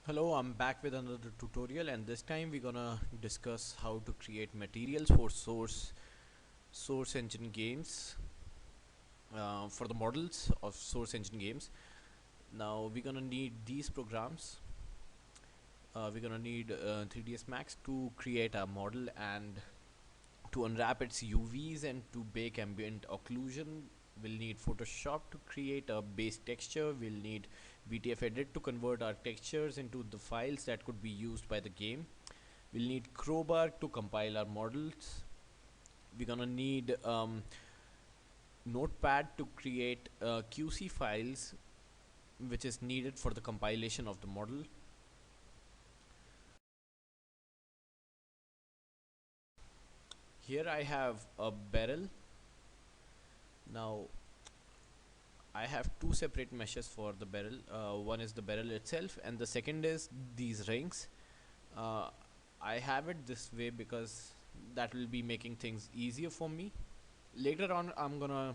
Hello, I'm back with another tutorial, and this time we're gonna discuss how to create materials for source engine games, for the models of source engine games. Now we're gonna need these programs. We're gonna need 3ds Max to create a model and to unwrap its UVs and to bake ambient occlusion. We'll need Photoshop to create a base texture. We'll need VTF edit to convert our textures into the files that could be used by the game. We'll need crowbar to compile our models. We're gonna need Notepad to create QC files, which is needed for the compilation of the model. Here I have a barrel. Now I have two separate meshes for the barrel. One is the barrel itself, and the second is these rings. Uh, I have it this way because that will be making things easier for me. Later on, I'm gonna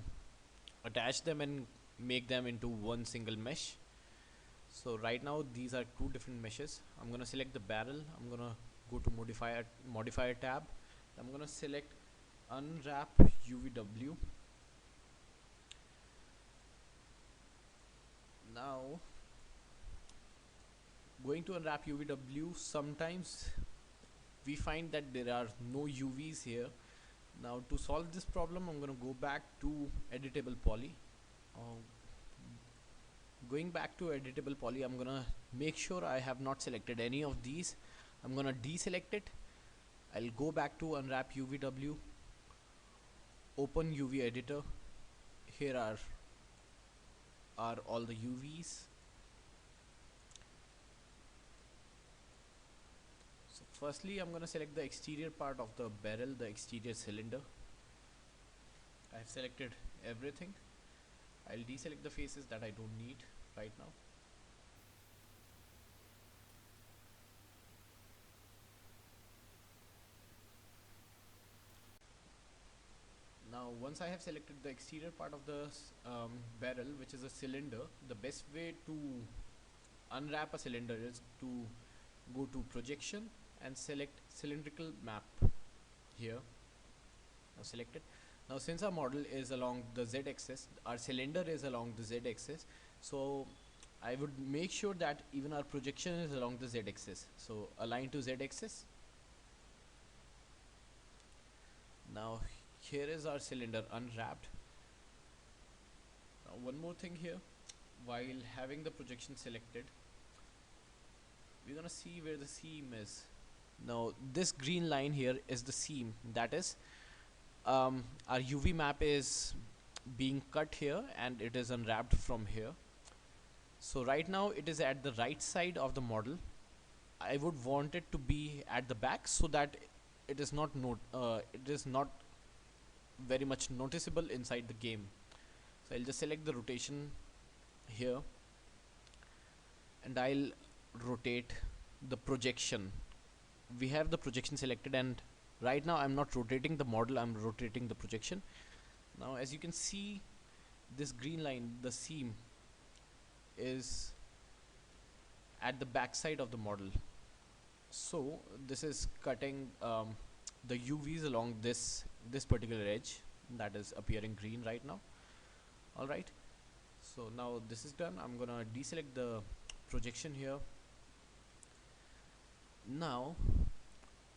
attach them and make them into one single mesh. So right now these are two different meshes. I'm gonna select the barrel. I'm gonna go to modifier tab. I'm gonna select unwrap UVW. Now going to unwrap UVW, sometimes we find that there are no UVs here. Now to solve this problem, I'm gonna go back to editable poly. uh, Going back to editable poly, I'm gonna make sure I have not selected any of these. I'm gonna deselect it. I'll go back to unwrap UVW, open UV editor. Here are all the UVs. So firstly, I'm gonna select the exterior part of the barrel, the exterior cylinder. I've selected everything. I'll deselect the faces that I don't need right now. Now once I have selected the exterior part of the barrel, which is a cylinder, the best way to unwrap a cylinder is to go to projection and select cylindrical map here. Now select it. Now since our model is along the z-axis, our cylinder is along the z-axis, so I would make sure that even our projection is along the z-axis. So align to z-axis. Now here is our cylinder unwrapped. Now one more thing here, while having the projection selected, we're gonna see where the seam is. Now this green line here is the seam, that is our UV map is being cut here and it is unwrapped from here. So right now it is at the right side of the model. I would want it to be at the back so that it is not very much noticeable inside the game. So I'll just select the rotation here and I'll rotate the projection. We have the projection selected, and right now I'm not rotating the model, I'm rotating the projection. Now as you can see, this green line, the seam, is at the back side of the model. So this is cutting the UVs along this particular edge that is appearing green right now. Alright, so now this is done. I'm gonna deselect the projection here. Now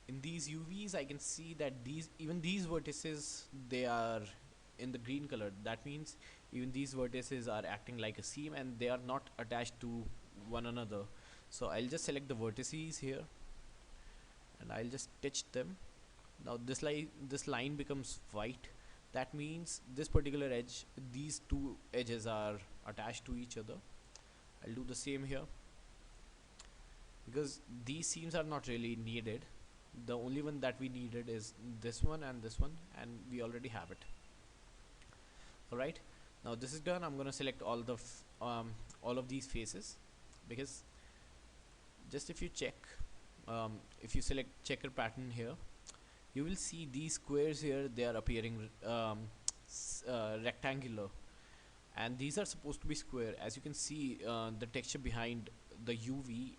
in these UVs I can see that even these vertices, they are in the green color. That means even these vertices are acting like a seam and they are not attached to one another. So I'll just select the vertices here and I'll just stitch them. Now this line becomes white. That means this particular edge, these two edges are attached to each other. I'll do the same here because these seams are not really needed. The only one that we needed is this one, and we already have it. Alright, now this is done. I'm gonna select all of these faces, because just if you check, if you select checker pattern here, you will see these squares here, they are appearing rectangular, and these are supposed to be square. As you can see, the texture behind the UV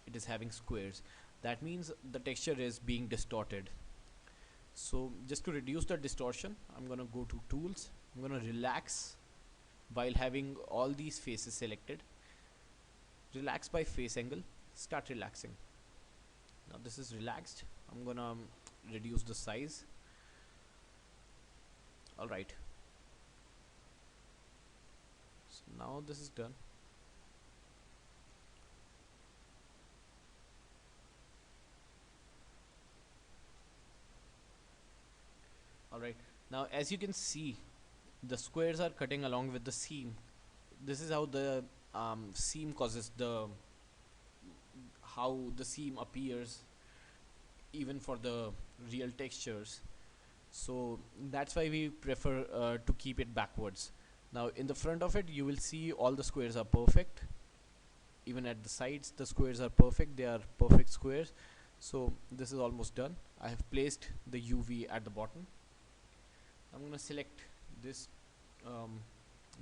it is having squares. That means the texture is being distorted. So just to reduce the distortion, I'm gonna go to tools. I'm gonna relax while having all these faces selected. Relax by face angle. Start relaxing. Now this is relaxed. I'm gonna reduce the size. Alright. So now this is done. Alright. Now as you can see, the squares are cutting along with the seam. This is how the seam causes how the seam appears even for the real textures. So that's why we prefer to keep it backwards. Now in the front of it you will see all the squares are perfect. Even at the sides the squares are perfect, they are perfect squares. So this is almost done. I have placed the UV at the bottom. I'm gonna select this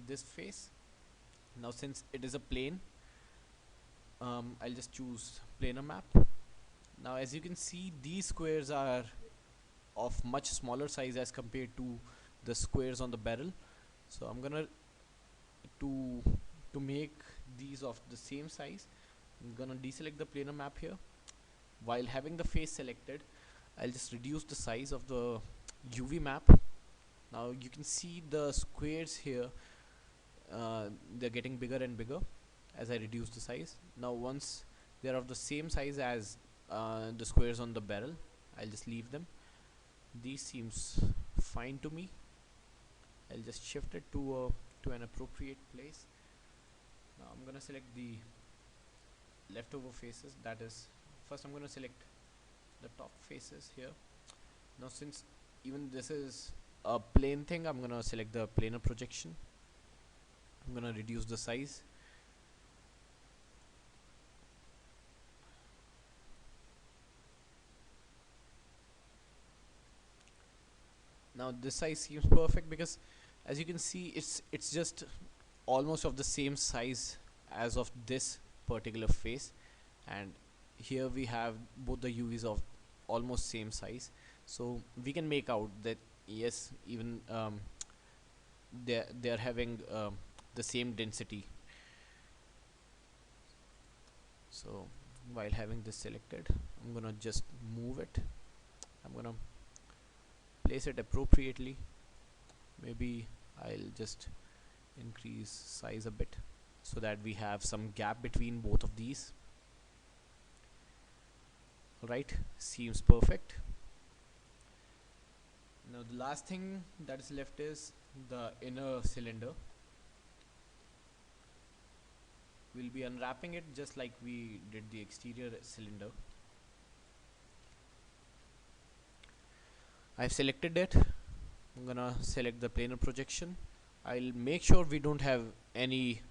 this face. Now since it is a plane, I'll just choose planar map. Now as you can see, these squares are of much smaller size as compared to the squares on the barrel. So I'm gonna to make these of the same size, I'm gonna deselect the planar map here. While having the face selected, I'll just reduce the size of the UV map. Now you can see the squares here, they're getting bigger and bigger as I reduce the size. Now once they're of the same size as the squares on the barrel, I'll just leave them. These seems fine to me. I'll just shift it to an appropriate place. Now I'm gonna select the leftover faces. That is, first I'm gonna select the top faces here. Now since even this is a plane thing, I'm gonna select the planar projection. I'm gonna reduce the size. Now this size seems perfect because as you can see, it's just almost of the same size as of this particular face, and here we have both the UVs of almost same size, so we can make out that yes, even they're having the same density. So while having this selected, I'm gonna just move it. I'm gonna place it appropriately. Maybe I'll just increase size a bit so that we have some gap between both of these. Alright, seems perfect. Now the last thing that is left is the inner cylinder. We'll be unwrapping it just like we did the exterior cylinder. I've selected it. I'm gonna select the planar projection. I'll make sure we don't have any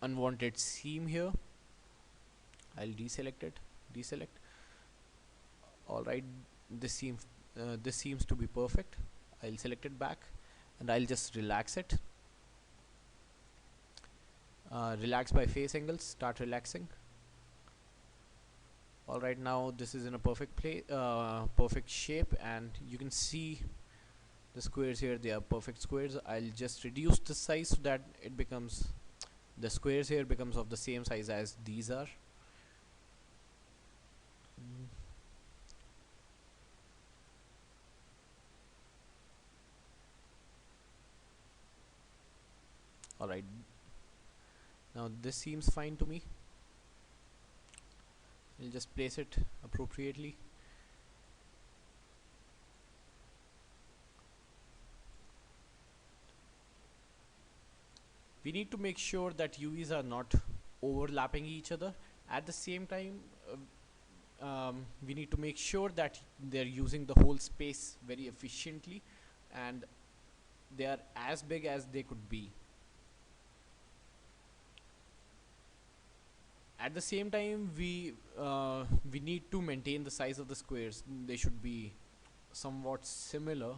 unwanted seam here. I'll deselect it. Deselect. Alright, this seems to be perfect. I'll select it back and I'll just relax it. Relax by face angles. Start relaxing. Alright, now this is in a perfect perfect shape, and you can see the squares here, they are perfect squares. I'll just reduce the size so that it becomes, the squares here becomes of the same size as these are. Alright, now this seems fine to me. I'll just place it appropriately. We need to make sure that UVs are not overlapping each other. At the same time, we need to make sure that they're using the whole space very efficiently and they are as big as they could be. At the same time, we need to maintain the size of the squares. They should be somewhat similar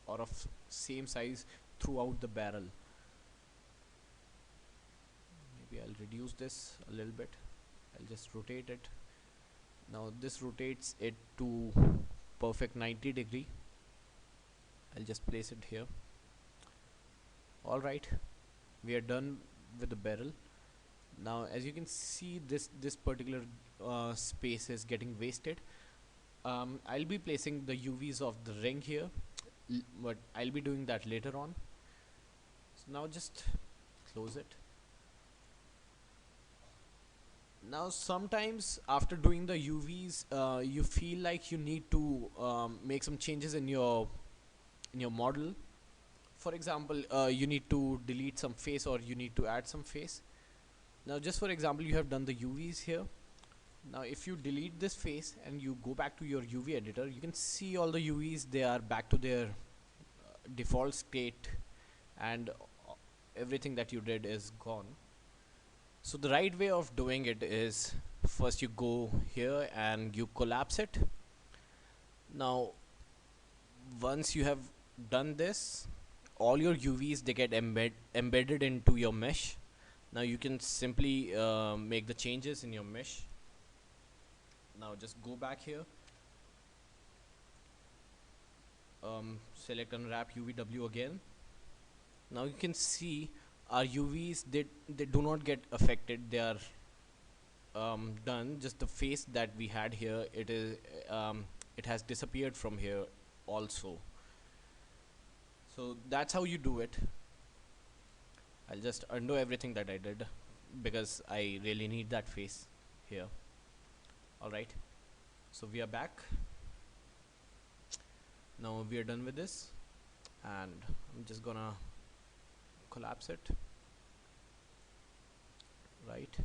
or of same size throughout the barrel. Maybe I'll reduce this a little bit I'll just rotate it. Now this rotates it to perfect 90 degree. I'll just place it here. Alright, we are done with the barrel. Now as you can see, this particular space is getting wasted. I'll be placing the UVs of the ring here, but I'll be doing that later on. So now just close it. Now sometimes after doing the UVs, you feel like you need to make some changes in your model. For example, you need to delete some face or you need to add some face. Now just for example, you have done the UVs here. Now if you delete this face and you go back to your UV editor, you can see all the UVs, they are back to their default state, and everything that you did is gone. So the right way of doing it is, first you go here and you collapse it. Now once you have done this, all your UVs, they get embedded into your mesh. Now you can simply make the changes in your mesh. Now just go back here, select unwrap UVW again. Now you can see our UVs, they do not get affected, they are done. Just the face that we had here, it has disappeared from here also. So that's how you do it. I'll just undo everything that I did because I really need that face here. Alright, so we are back. Now we are done with this, and I'm just gonna collapse it. Right,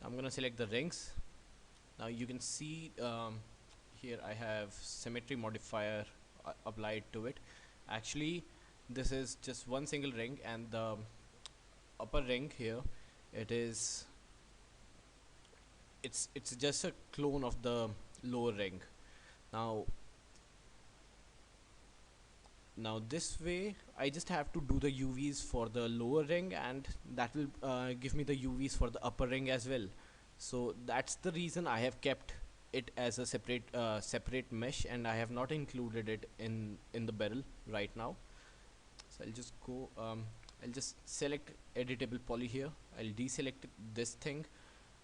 I'm gonna select the rings. Now you can see here I have symmetry modifier applied to it. Actually this is just one single ring, and the upper ring here, it's just a clone of the lower ring. Now this way I just have to do the UVs for the lower ring, and that will give me the UVs for the upper ring as well. So that's the reason I have kept it as a separate mesh, and I have not included it in the barrel right now. So I'll just go, I'll just select editable poly here. I'll deselect this thing.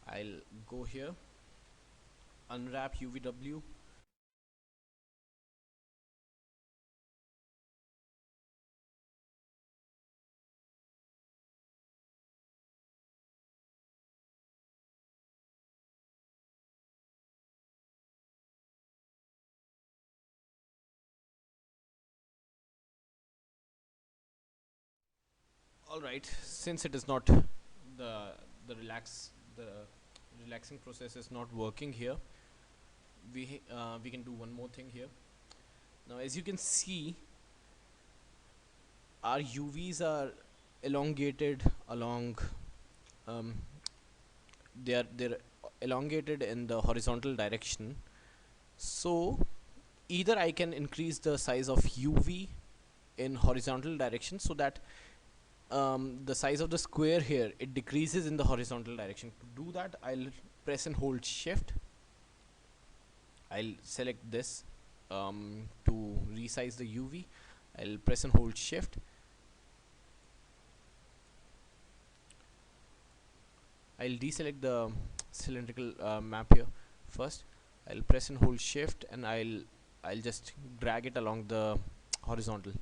I'll go here, unwrap UVW. Alright, since it is not the relaxing process is not working here, we can do one more thing here. Now as you can see, our UVs are elongated along they're elongated in the horizontal direction. So either I can increase the size of UV in horizontal direction so that the size of the square here, it decreases in the horizontal direction. To do that, I'll press and hold shift. I'll select this to resize the UV. I'll press and hold shift. I'll deselect the cylindrical map here first. I'll press and hold shift, and I'll just drag it along the horizontal.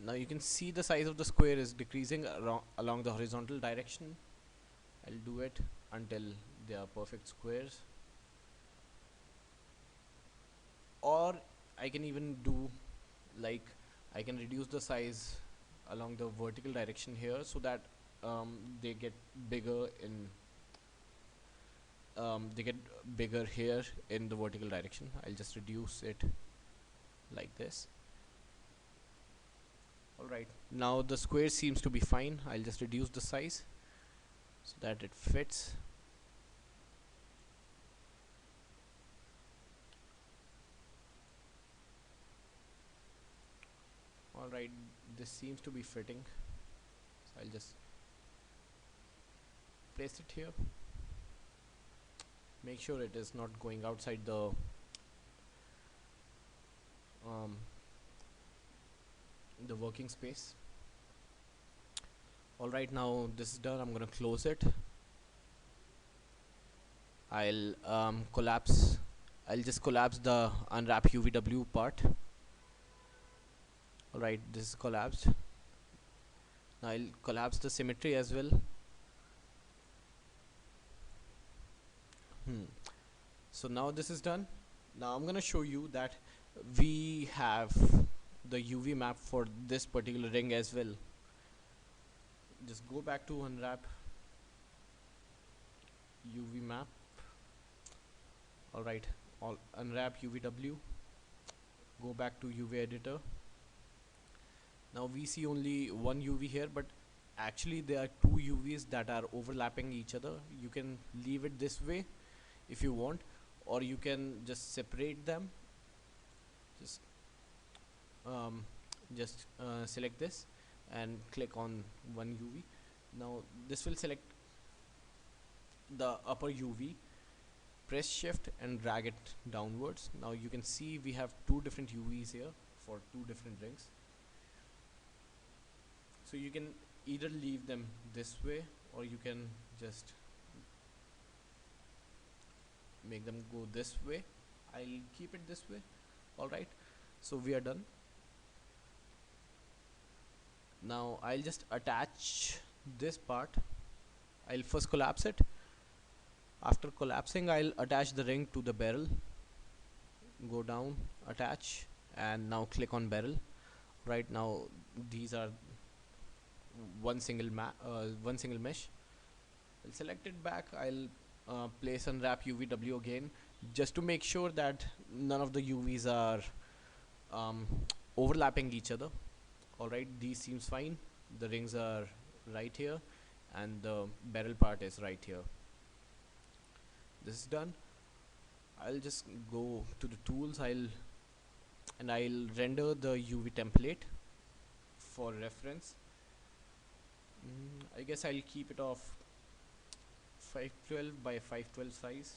Now you can see the size of the square is decreasing along the horizontal direction. I'll do it until they are perfect squares, or I can even do like I can reduce the size along the vertical direction here so that they get bigger here in the vertical direction. I'll just reduce it like this. Alright, now the square seems to be fine. I'll just reduce the size so that it fits. Alright, this seems to be fitting. So I'll just place it here. Make sure it is not going outside um, the working space. Alright, now this is done. I'm gonna close it. I'll collapse. I'll just collapse the unwrap UVW part. Alright, this is collapsed. Now I'll collapse the symmetry as well. So now this is done. Now I'm gonna show you that we have the UV map for this particular ring as well. Just go back to unwrap UV map. Alright, unwrap UVW. Go back to UV editor. Now we see only one UV here, but actually there are two UVs that are overlapping each other. You can leave it this way if you want, or you can just separate them. Just select this and click on one UV. Now this will select the upper UV. Press shift and drag it downwards. Now you can see we have two different UVs here for two different rings. So you can either leave them this way, or you can just make them go this way. I'll keep it this way. Alright, so we are done. Now I'll just attach this part. I'll first collapse it. After collapsing, I'll attach the ring to the barrel. Go down, attach, and now click on barrel. Right now these are one single mesh. I'll select it back. I'll place unwrap UVW again, just to make sure that none of the UVs are overlapping each other. Alright, these seems fine. The rings are right here and the barrel part is right here. This is done. I'll just go to the tools. I'll render the UV template for reference. I guess I'll keep it of 512 by 512 size.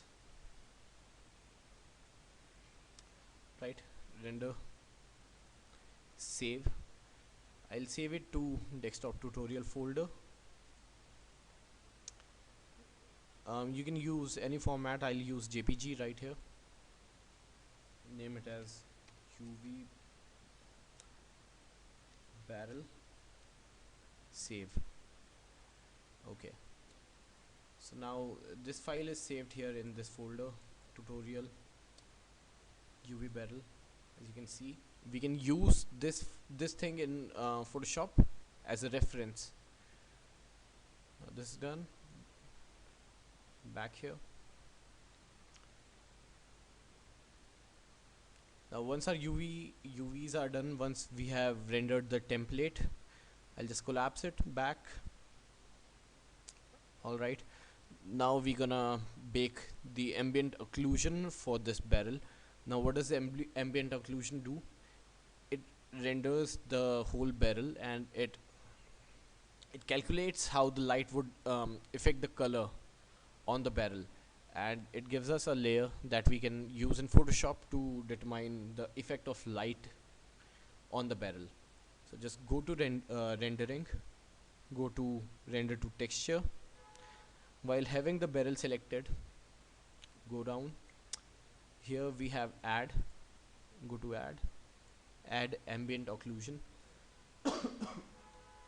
Right, render, save. I'll save it to desktop tutorial folder. You can use any format. I'll use JPG right here. Name it as UV barrel, save. Okay, so now this file is saved here in this folder, tutorial UV barrel. As you can see, we can use this thing in Photoshop as a reference. Now this is done. Back here. Now once our UVs are done, once we have rendered the template, I'll just collapse it back. Alright, now we're gonna bake the ambient occlusion for this barrel. Now what does ambient occlusion do? It renders the whole barrel, and it calculates how the light would affect the color on the barrel, and it gives us a layer that we can use in Photoshop to determine the effect of light on the barrel. So just go to rendering, go to render to texture. While having the barrel selected, go down. Here we have add. Go to add ambient occlusion.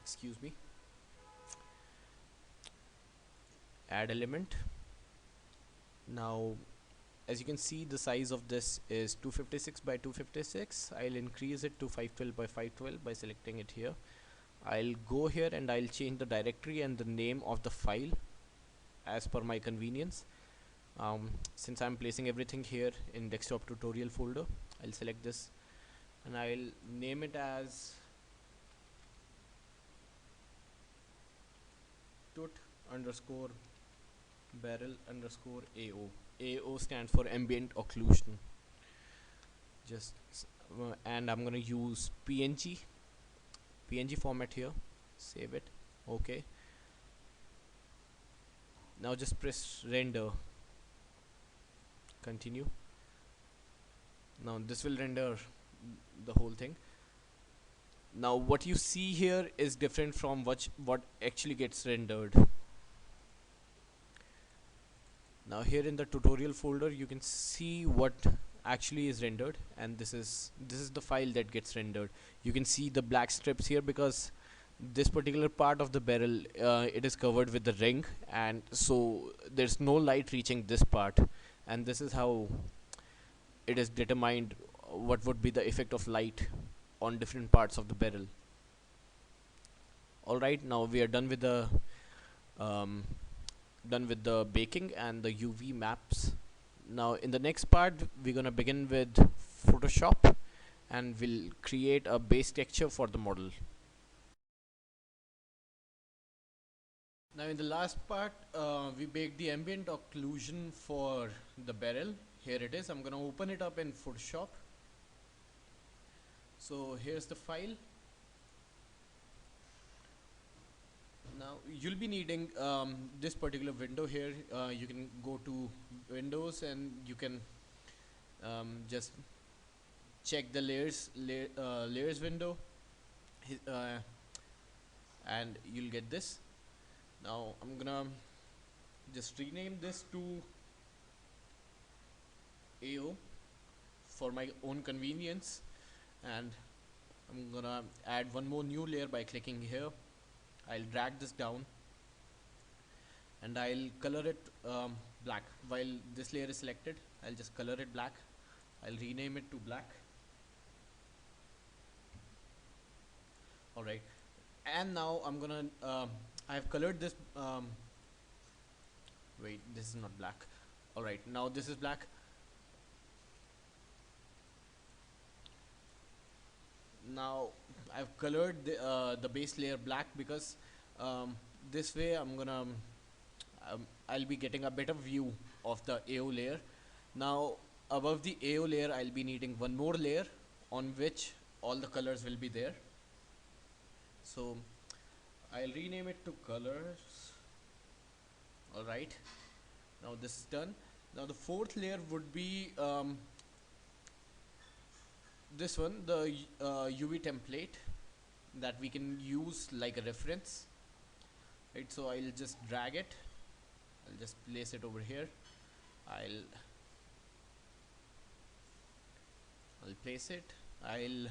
Excuse me. Add element. Now as you can see, the size of this is 256 by 256. I'll increase it to 512 by 512 by selecting it here. I'll go here and I'll change the directory and the name of the file as per my convenience. Since I'm placing everything here in desktop tutorial folder, I'll select this and I'll name it as tut underscore barrel underscore AO. AO stands for ambient occlusion. And I'm gonna use PNG format here. Save it. Okay. Now just press render, continue. Now this will render the whole thing. Now what you see here is different from what actually gets rendered. Now here in the tutorial folder you can see what actually is rendered, and this is the file that gets rendered. You can see the black strips here because this particular part of the barrel, it is covered with the ring, and so there's no light reaching this part, and this is how it is determined what would be the effect of light on different parts of the barrel. Alright, now we are done with the um, baking and the UV maps. Now in the next part we're gonna begin with Photoshop, and we'll create a base texture for the model. Now in the last part we baked the ambient occlusion for the barrel. Here it is. I'm gonna open it up in Photoshop. So here's the file. Now you'll be needing this particular window here. You can go to Windows and you can just check the layers window, and you'll get this. Now I'm gonna just rename this to AO for my own convenience, and I'm gonna add one more new layer by clicking here. I'll drag this down and I'll color it black. While this layer is selected, I'll just color it black. I'll rename it to black. Alright, and now I'm gonna I've colored this wait, this is not black. Alright, now this is black. Now I've colored the base layer black because this way I'll be getting a better view of the AO layer. Now above the AO layer I'll be needing one more layer on which all the colors will be there. So I'll rename it to colors. Alright, now this is done. Now the fourth layer would be this one, the UV template that we can use like a reference, right? So I'll just drag it, I'll just place it over here. I'll place it, I'll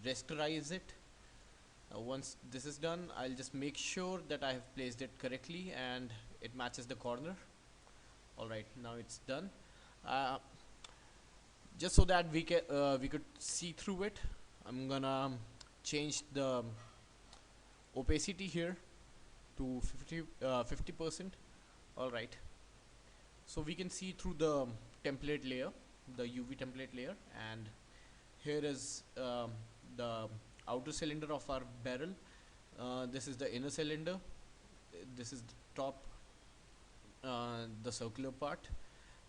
rasterize it. Once this is done, I'll just make sure that I have placed it correctly and it matches the corner. Alright, now it's done. Just so that we could see through it, I'm gonna change the opacity here to 50%. Alright, so we can see through the template layer, the UV template layer, and here is the outer cylinder of our barrel. This is the inner cylinder, this is the top, the circular part,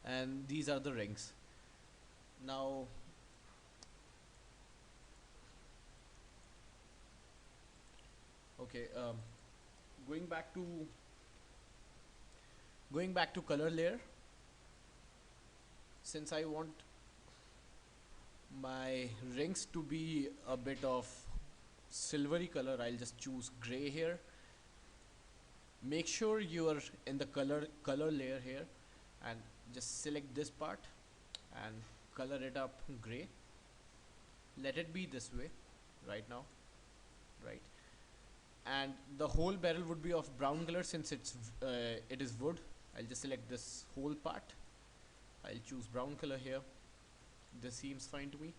and these are the rings. Now okay, going back to color layer, since I want my rings to be a bit of silvery color, I'll just choose gray here. Make sure you are in the color layer here and just select this part and color it up gray. Let it be this way right now, right? And the whole barrel would be of brown color since it is wood. I'll just select this whole part. I'll choose brown color here. This seems fine to me.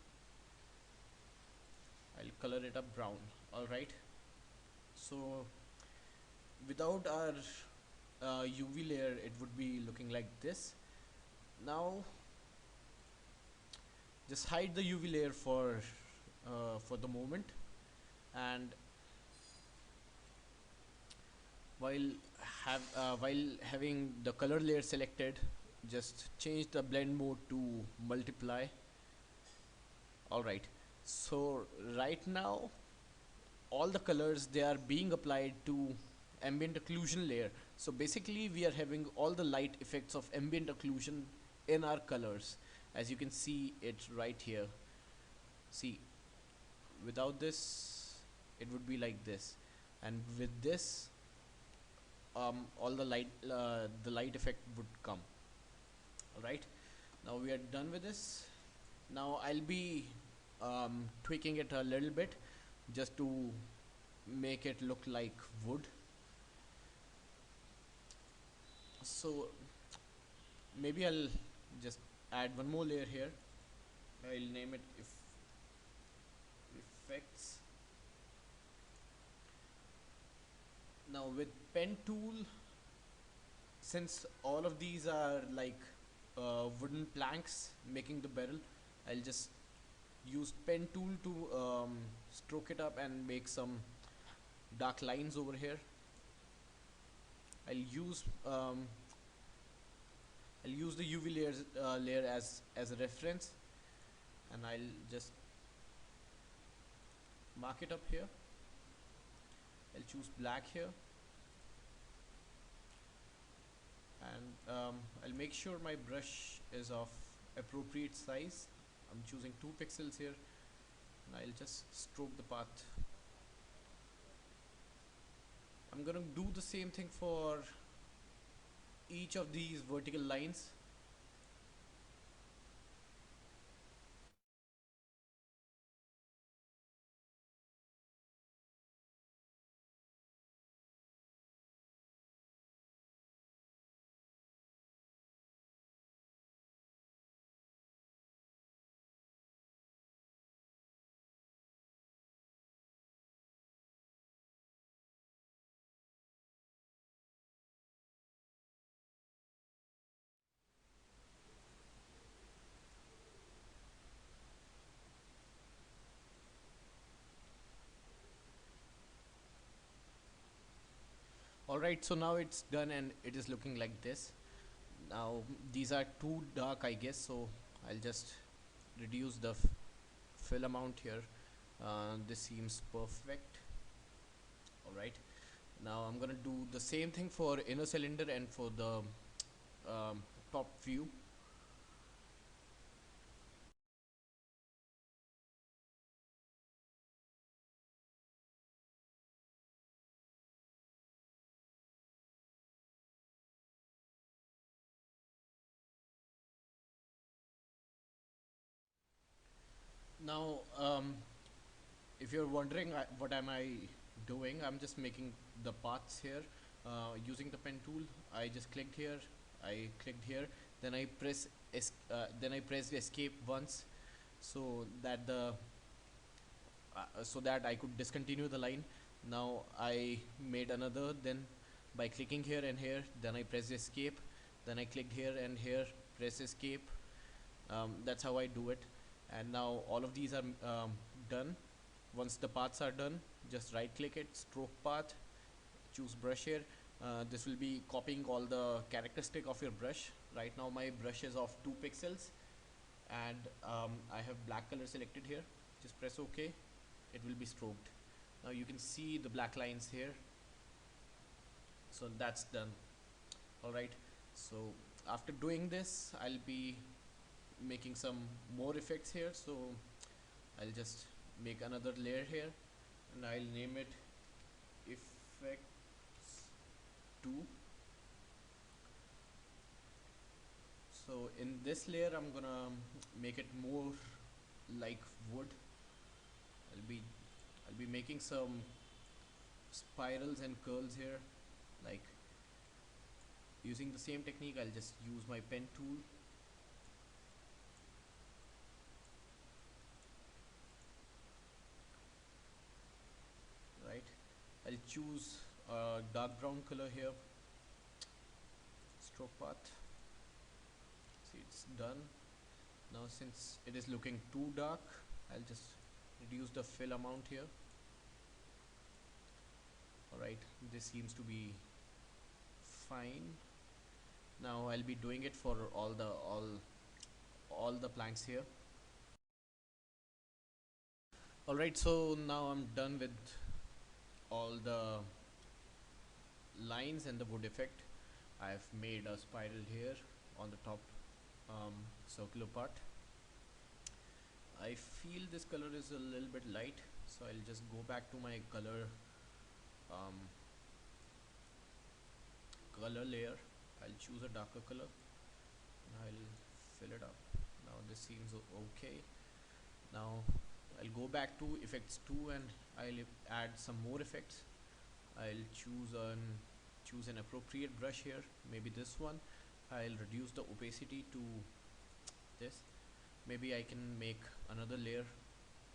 I'll color it up brown. Alright, so without our UV layer it would be looking like this. Now just hide the UV layer for the moment, and while having the color layer selected, just change the blend mode to multiply. Alright, so right now all the colors, they are being applied to ambient occlusion layer. So basically we are having all the light effects of ambient occlusion in our colors, as you can see it right here. See, without this it would be like this, and with this all the light effect would come. Alright, now we are done with this. Now I'll be tweaking it a little bit just to make it look like wood. So maybe I'll just add one more layer here. I'll name it if effects. Now with pen tool, since all of these are like wooden planks making the barrel, I'll just use pen tool to stroke it up and make some dark lines over here. I'll use um, I'll use the UV layer as a reference, and I'll just mark it up here. I'll choose black here, and I'll make sure my brush is of appropriate size. I'm choosing 2 pixels here, and I'll just stroke the path. I'm gonna do the same thing for each of these vertical lines. Alright, so now it's done and it is looking like this. Now these are too dark, I guess, so I'll just reduce the fill amount here. This seems perfect. Alright, now I'm gonna do the same thing for inner cylinder and for the top view. Now if you're wondering what am I doing, I'm just making the paths here using the pen tool. I just clicked here, I clicked here, then I pressed escape once, so that I could discontinue the line. Now I made another, then by clicking here and here, then I pressed escape, then I clicked here and here, press escape. That's how I do it. And now all of these are done. Once the paths are done, just right click it, stroke path, choose brush here. This will be copying all the characteristic of your brush. Right now my brush is of 2 pixels, and I have black color selected here. Just press OK, it will be stroked. Now you can see the black lines here. So that's done. Alright, so after doing this, I'll be making some more effects here. So I'll just make another layer here, and I'll name it effects 2. So in this layer I'm gonna make it more like wood. I'll be making some spirals and curls here, like using the same technique. I'll just use my pen tool. Right, I'll choose a dark brown color here, stroke path. See, it's done. Now since it is looking too dark, I'll just reduce the fill amount here. Alright, this seems to be fine. Now I'll be doing it for all the planks here. Alright, so now I'm done with all the lines and the wood effect, I've made a spiral here on the top circular part. I feel this color is a little bit light, so I'll just go back to my um, color layer. I'll choose a darker color and I'll fill it up. Now this seems okay. Now I'll go back to effects 2 and I'll add some more effects. I'll choose an appropriate brush here, maybe this one. I'll reduce the opacity to this. Maybe I can make another layer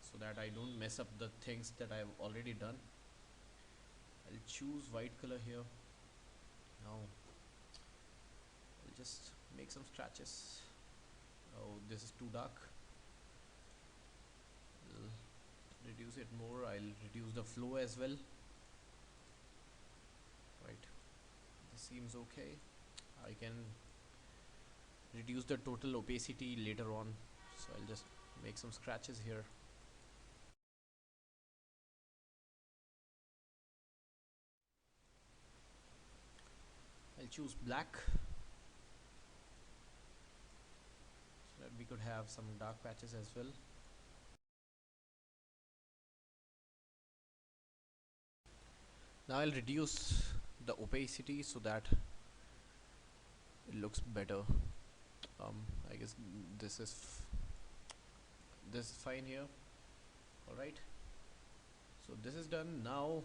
so that I don't mess up the things that I've already done. I'll choose white color here. Now I'll just make some scratches. Oh, this is too dark. I'll reduce it more. I'll reduce the flow as well. Right, this seems okay. I can reduce the total opacity later on, so I'll just make some scratches here. I'll choose black so that we could have some dark patches as well. Now I'll reduce the opacity so that it looks better. I guess this is fine here. Alright, so this is done. Now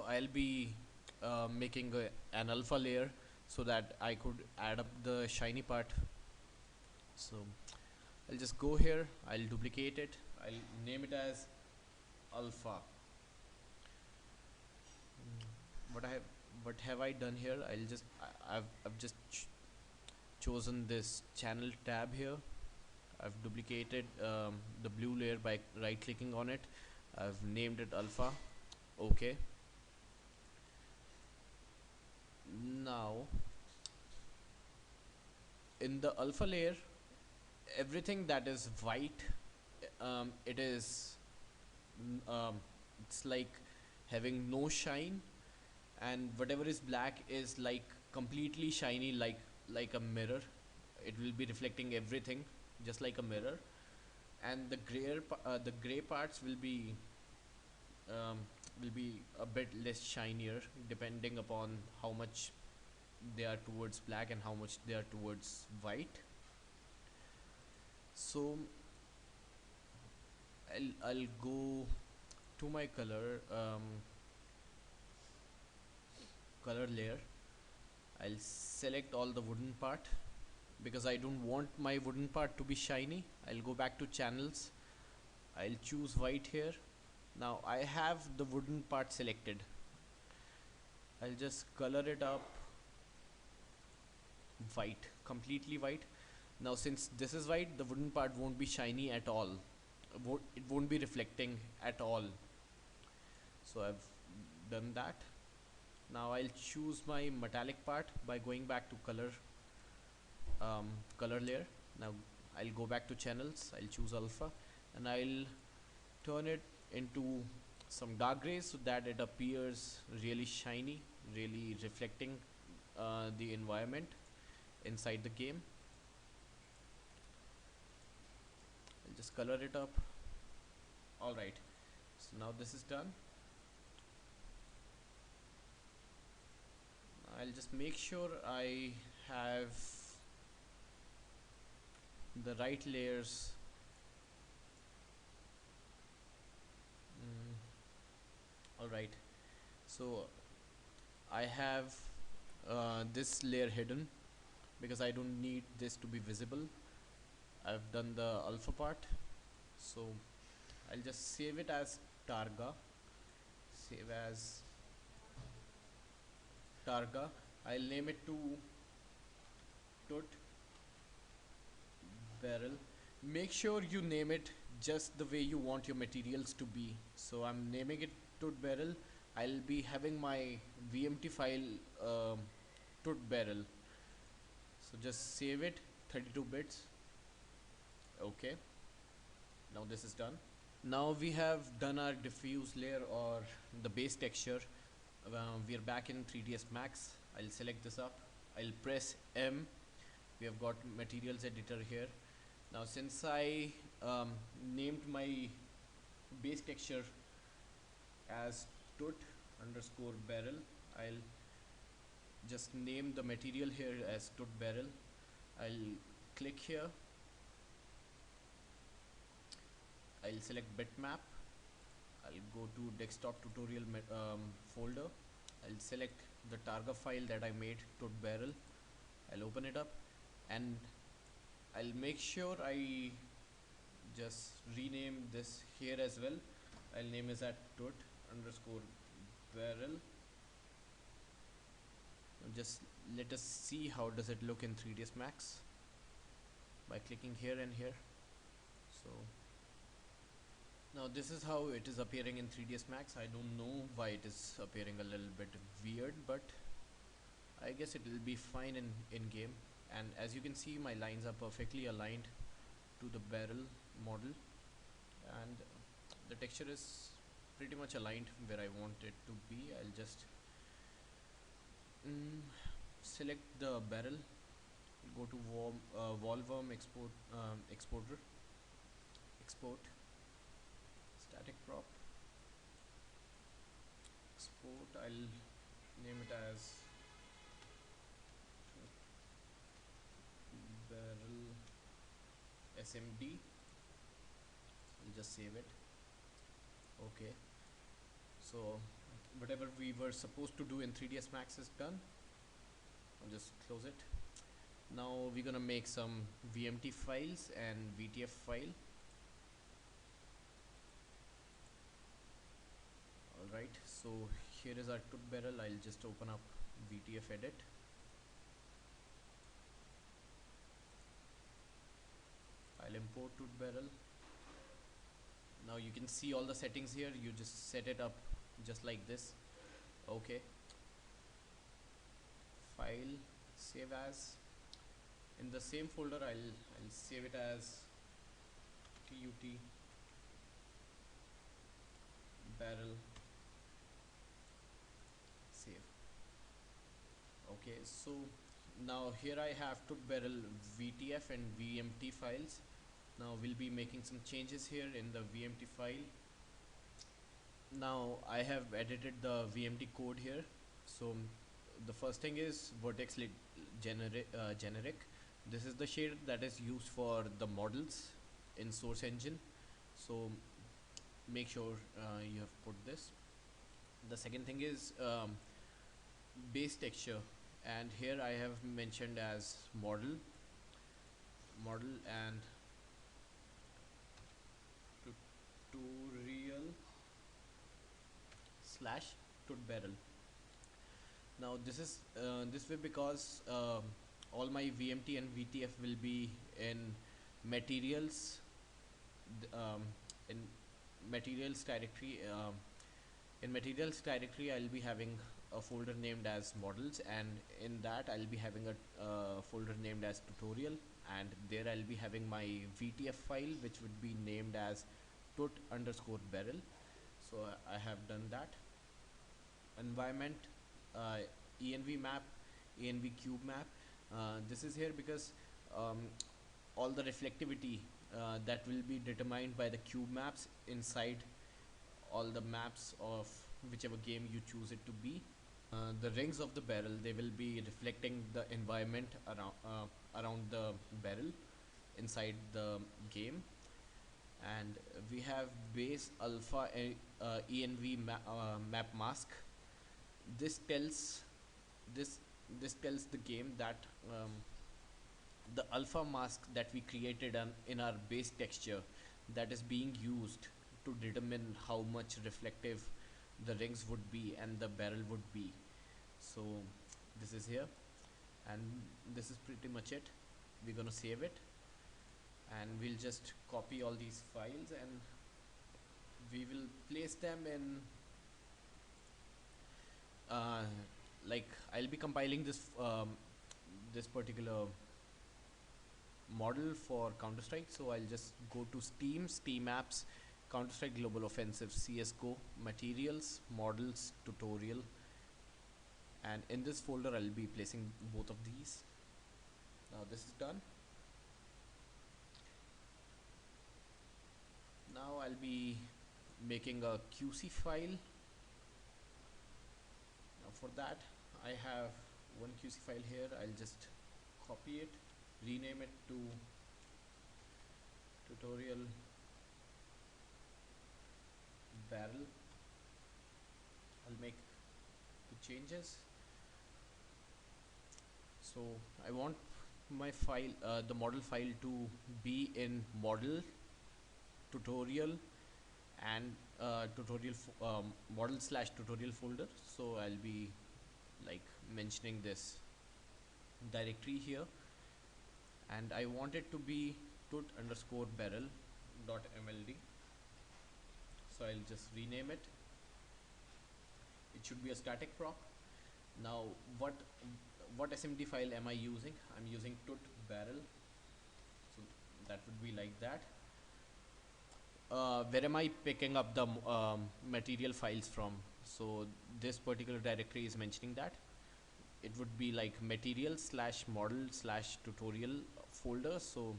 I'll be making an alpha layer so that I could add up the shiny part. So I'll just go here, I'll duplicate it, I'll name it as alpha. What have I done here? I've just chosen this channel tab here. I've duplicated the blue layer by right clicking on it. I've named it alpha. Okay. Now in the alpha layer, everything that is white, it is it's like having no shine, and whatever is black is like completely shiny, like a mirror. It will be reflecting everything just like a mirror, and the gray parts um, will be a bit less shinier depending upon how much they are towards black and how much they are towards white. So I'll go to my color layer. I'll select all the wooden part because I don't want my wooden part to be shiny. I'll go back to channels. I'll choose white here. Now I have the wooden part selected. I'll just color it up white, completely white. Now since this is white, the wooden part won't be shiny at all. It won't be reflecting at all. So I've done that. Now I'll choose my metallic part by going back to color layer. Now I'll go back to channels, I'll choose alpha, and I'll turn it into some dark gray so that it appears really shiny, really reflecting the environment inside the game. I'll just color it up. Alright, so now this is done. I'll just make sure I have the right layers. Alright, so I have this layer hidden because I don't need this to be visible. I've done the alpha part, so I'll just save it as targa. Save as targa. I'll name it to tut barrel. Make sure you name it just the way you want your materials to be. So I'm naming it tut barrel. I'll be having my vmt file tut barrel. So just save it, 32 bits. Okay. Now this is done. Now we have done our diffuse layer or the base texture. We are back in 3ds Max. I'll select this up, I'll press M. We have got materials editor here. Now since I named my base texture as tut underscore barrel, I'll just name the material here as tut barrel. I'll click here, I'll select bitmap, I'll go to desktop tutorial folder, I'll select the targa file that I made, tut barrel. I'll open it up and I'll make sure I just rename this here as well. I'll name it at tut underscore barrel. Just let us see how does it look in 3ds Max by clicking here and here. So now this is how it is appearing in 3ds Max. I don't know why it is appearing a little bit weird, but I guess it will be fine in game. And as you can see, my lines are perfectly aligned to the barrel model, and the texture is pretty much aligned where I want it to be. I'll just select the barrel, go to Volworm exporter, export static prop, export. I'll name it as barrel SMD. I'll just save it. Okay, so whatever we were supposed to do in 3ds Max is done. I'll just close it. Now we're gonna make some VMT files and VTF file. Alright, so here is our tut barrel. I'll just open up VTF edit. I'll import tut barrel. Now you can see all the settings here. You just set it up just like this. Okay, file, save as. In the same folder I'll save it as tut barrel, save. Okay, so now here I have tut barrel VTF and VMT files. Now we'll be making some changes here in the VMT file. Now I have edited the VMT code here. So the first thing is VertexLitGeneric. This is the shade that is used for the models in source engine. So make sure you have put this. The second thing is base texture, and here I have mentioned as model and tutorial slash tut barrel. Now this is this way because all my VMT and VTF will be in materials, in materials directory. In materials directory I'll be having a folder named as models, and in that I'll be having a folder named as tutorial, and there I'll be having my VTF file which would be named as tut underscore barrel. So I have done that. Environment, envmap, envcubemap. This is here because all the reflectivity that will be determined by the cube maps inside all the maps of whichever game you choose it to be. The rings of the barrel, they will be reflecting the environment around the barrel inside the game. And we have base alpha envmapmask. This tells this tells the game that the alpha mask that we created in our base texture, that is being used to determine how much reflective the rings would be and the barrel would be. So this is here, and this is pretty much it. We're gonna save it, and we'll just copy all these files and we will place them in like I'll be compiling this this particular model for Counter-Strike. So I'll just go to Steam apps, Counter-Strike Global Offensive, CSGO, Materials, Models, Tutorial, and in this folder I'll be placing both of these. Now this is done. Now I'll be making a QC file. Now for that I have one QC file here. I'll just copy it, rename it to tutorial barrel. I'll make the changes. So I want my file, the model file, to be in model, tutorial, and model slash tutorial folder. So I'll be like mentioning this directory here, and I want it to be tut_barrel.mld. So I'll just rename it. It should be a static proc. Now what SMD file am I using? I'm using tut_barrel, so that would be like that. Where am I picking up the material files from? So this particular directory is mentioning that it would be like material slash model slash tutorial folder. So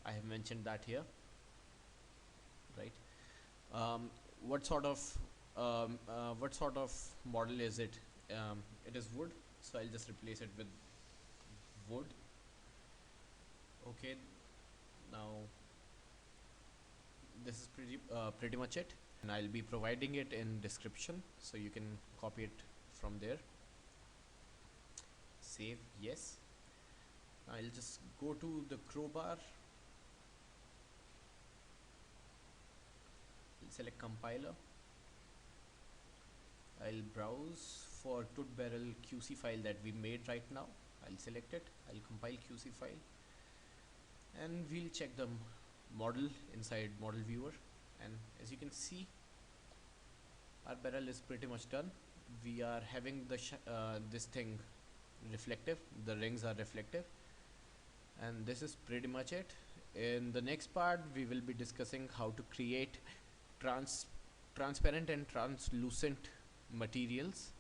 I have mentioned that here, right? What sort of model is it? It is wood, so I'll just replace it with wood. Okay, now this is pretty much it, and I'll be providing it in description, so you can copy it from there. Save, yes. I'll just go to the crowbar. I'll select compiler. I'll browse for tut_barrel QC file that we made right now. I'll select it. I'll compile QC file, and we'll check the model inside model viewer. And as you can see, our barrel is pretty much done. We are having the this thing reflective. The rings are reflective, and this is pretty much it. In the next part, we will be discussing how to create transparent and translucent materials.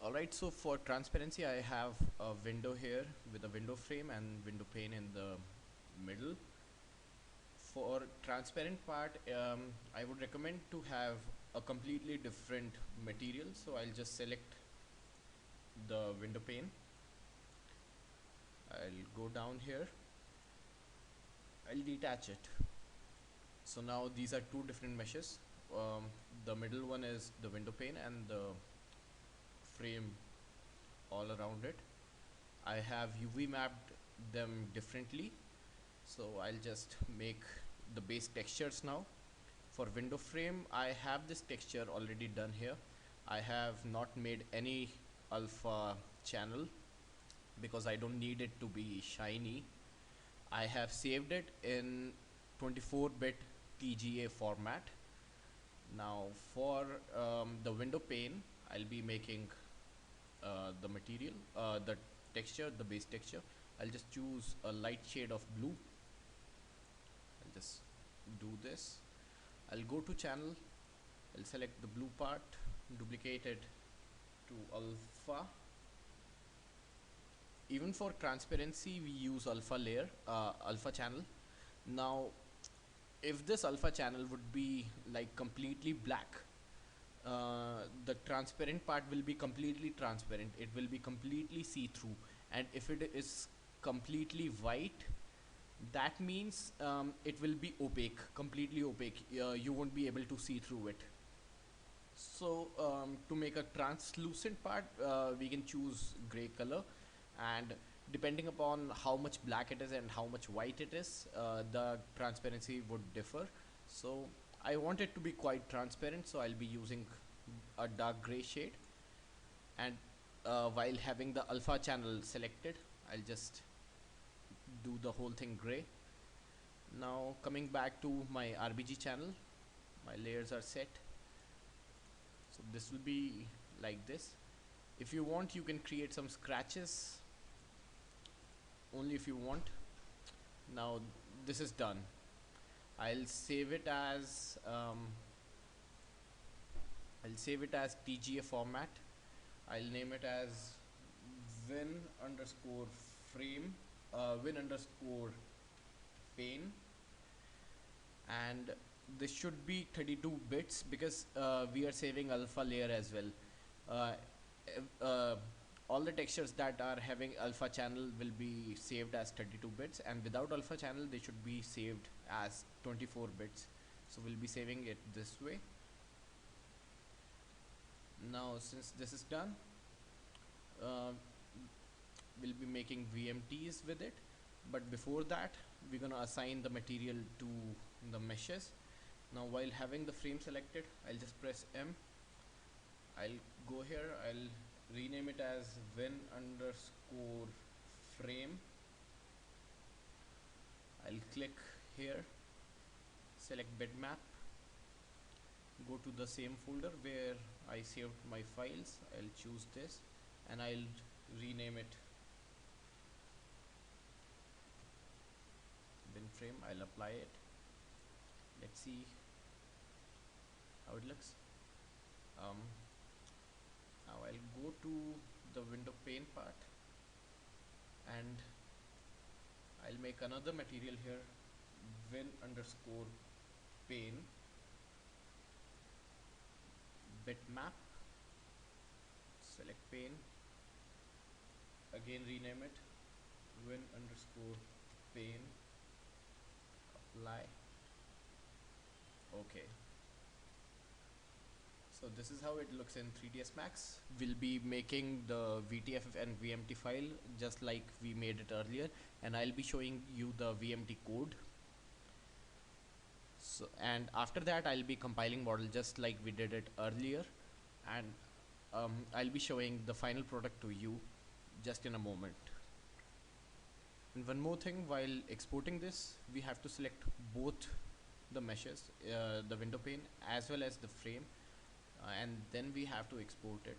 Alright, so for transparency, I have a window here with a window frame and window pane in the middle. For transparent part, I would recommend to have a completely different material. So I'll just select the window pane. I'll go down here. I'll detach it. So now these are two different meshes. The middle one is the window pane and the frame all around it. I have UV mapped them differently, so I'll just make the base textures now. For window frame, I have this texture already done here. I have not made any alpha channel because I don't need it to be shiny. I have saved it in 24-bit TGA format. Now for the window pane, I'll be making the material, the texture, the base texture. I'll just choose a light shade of blue. I'll just do this. I'll go to channel. I'll select the blue part, duplicate it to alpha. Even for transparency, we use alpha layer, alpha channel. Now, if this alpha channel would be like completely black, the transparent part will be completely transparent. It will be completely see-through. And if it is completely white, that means it will be opaque, completely opaque. You won't be able to see through it. So to make a translucent part, we can choose gray color, and depending upon how much black it is and how much white it is, the transparency would differ. So I want it to be quite transparent, so I'll be using a dark gray shade, and while having the alpha channel selected, I'll just do the whole thing gray. Now coming back to my RBG channel, my layers are set, so this will be like this. If you want, you can create some scratches, only if you want. Now this is done. I'll save it as TGA format. I'll name it as win underscore frame, win underscore pane, and this should be 32 bits because we are saving alpha layer as well. uh, uh, all the textures that are having alpha channel will be saved as 32 bits, and without alpha channel they should be saved as 24 bits. So we'll be saving it this way. Now since this is done, uh, we'll be making VMTs with it, but before that we're gonna assign the material to the meshes. Now while having the frame selected, I'll just press M. I'll go here, I'll rename it as win underscore frame. I'll click here, select bitmap, go to the same folder where I saved my files. I'll choose this and I'll rename it bin frame. I'll apply it. Let's see how it looks. Now I'll go to the window pane part and I'll make another material here, win underscore pane bitmap, select pane, again rename it win underscore pane, apply. Okay, so this is how it looks in 3ds Max. We'll be making the VTF and VMT file just like we made it earlier, and I'll be showing you the VMT code. So, and after that I'll be compiling model just like we did it earlier, and I'll be showing the final product to you just in a moment. And one more thing, while exporting this we have to select both the meshes, the window pane as well as the frame, and then we have to export it.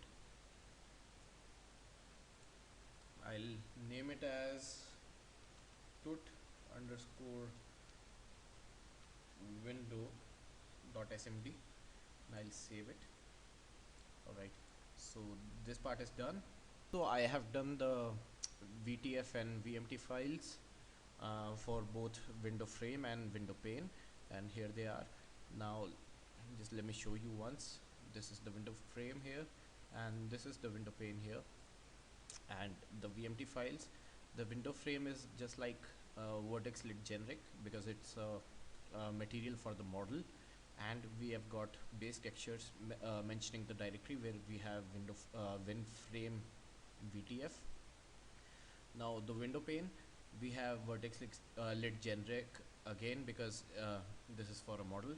I'll name it as tut underscore window.smd and I'll save it. Alright, so this part is done. So I have done the VTF and VMT files for both window frame and window pane, and here they are. Now just let me show you once. This is the window frame here and this is the window pane here, and the VMT files. The window frame is just like VertexLitGeneric because it's a material for the model, and we have got base textures mentioning the directory where we have win frame VTF. Now the window pane, we have VertexLitGeneric again because this is for a model.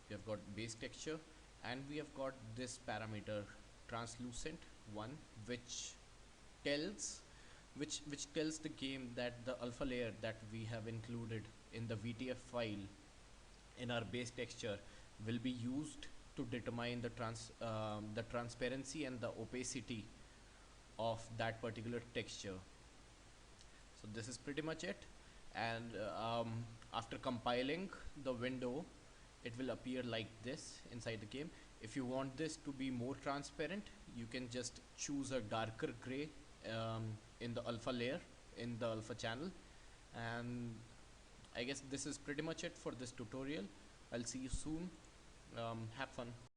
We have got base texture, and we have got this parameter translucent one, which tells the game that the alpha layer that we have included in the VTF file in our base texture will be used to determine the transparency and the opacity of that particular texture. So this is pretty much it, and after compiling the window it will appear like this inside the game. If you want this to be more transparent, you can just choose a darker gray in the alpha layer, in the alpha channel. And I guess this is pretty much it for this tutorial. I'll see you soon. Have fun.